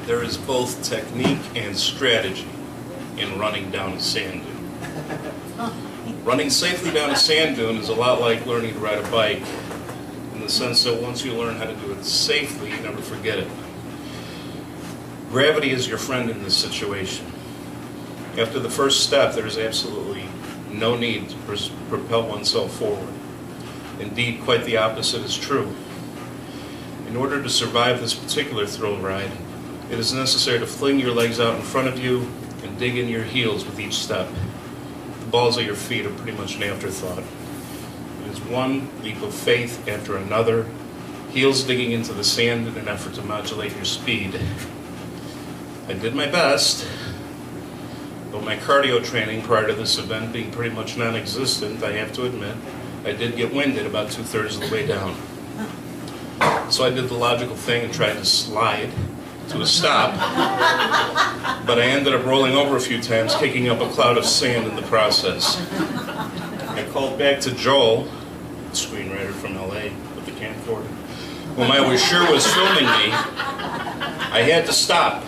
There is both technique and strategy in running down a sand dune. Running safely down a sand dune is a lot like learning to ride a bike, in the sense that once you learn how to do it safely, you never forget it. Gravity is your friend in this situation. After the first step, there is absolutely no need to propel oneself forward. Indeed, quite the opposite is true. In order to survive this particular thrill ride, it is necessary to fling your legs out in front of you and dig in your heels with each step. The balls of your feet are pretty much an afterthought. It is one leap of faith after another, heels digging into the sand in an effort to modulate your speed. I did my best, but my cardio training prior to this event being pretty much non-existent, I have to admit, I did get winded about 2/3 of the way down. So I did the logical thing and tried to slide to a stop, but I ended up rolling over a few times, kicking up a cloud of sand in the process. I called back to Joel, the screenwriter from LA with the camcorder, whom I was sure was filming me. I had to stop.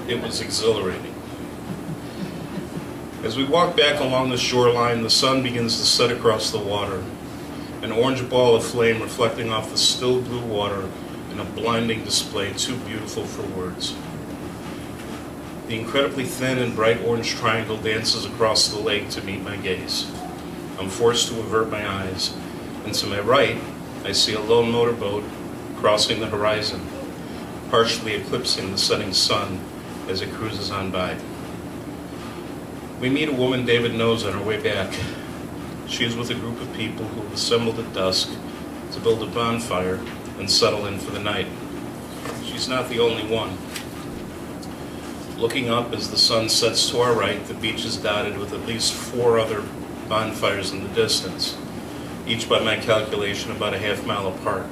It was exhilarating. As we walk back along the shoreline, the sun begins to set across the water, an orange ball of flame reflecting off the still blue water in a blinding display too beautiful for words. The incredibly thin and bright orange triangle dances across the lake to meet my gaze. I'm forced to avert my eyes, and to my right, I see a lone motorboat crossing the horizon, partially eclipsing the setting sun as it cruises on by. We meet a woman David knows on our way back. She is with a group of people who have assembled at dusk to build a bonfire and settle in for the night. She's not the only one. Looking up as the sun sets to our right, the beach is dotted with at least 4 other bonfires in the distance, each by my calculation about a half-mile apart.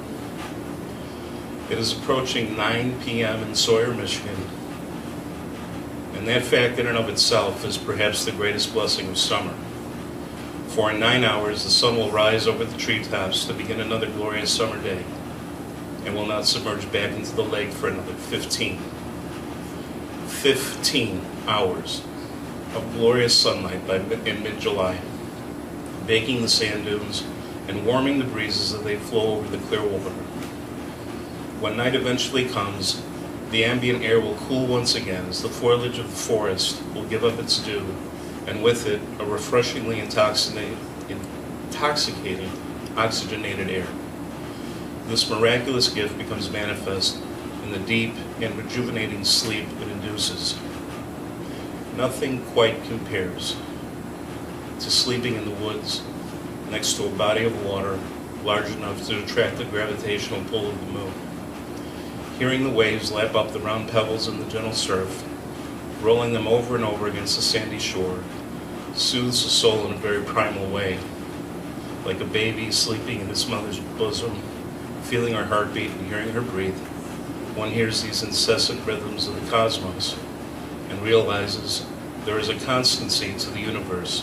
It is approaching 9 p.m. in Sawyer, Michigan, and that fact in and of itself is perhaps the greatest blessing of summer. For in 9 hours, the sun will rise over the treetops to begin another glorious summer day, and will not submerge back into the lake for another 15 hours of glorious sunlight in mid-July, baking the sand dunes and warming the breezes as they flow over the clear water. When night eventually comes, the ambient air will cool once again as the foliage of the forest will give up its dew, and with it a refreshingly intoxicating, oxygenated air. This miraculous gift becomes manifest in the deep and rejuvenating sleep it induces. Nothing quite compares to sleeping in the woods next to a body of water large enough to attract the gravitational pull of the moon. Hearing the waves lap up the round pebbles in the gentle surf, rolling them over and over against the sandy shore, soothes the soul in a very primal way. Like a baby sleeping in its mother's bosom, feeling her heartbeat and hearing her breathe, one hears these incessant rhythms of the cosmos and realizes there is a constancy to the universe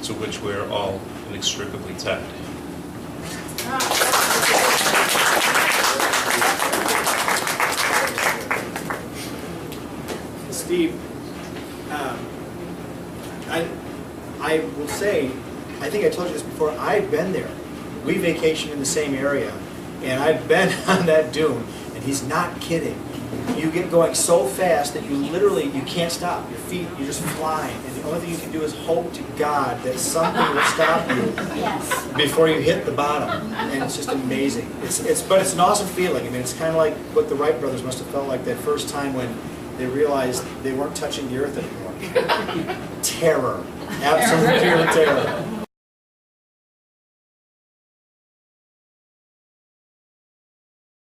to which we are all inextricably tied. Steve, I will say, I think I told you this before, I've been there. We vacation in the same area, and I've been on that dune, and he's not kidding. You get going so fast that you can't stop. Your feet, you're just flying, and the only thing you can do is hope to God that something will stop you before you hit the bottom, and it's just amazing. But it's an awesome feeling. I mean, it's kind of like what the Wright brothers must have felt like that first time when they realized they weren't touching the earth anymore. Terror. Absolute pure terror.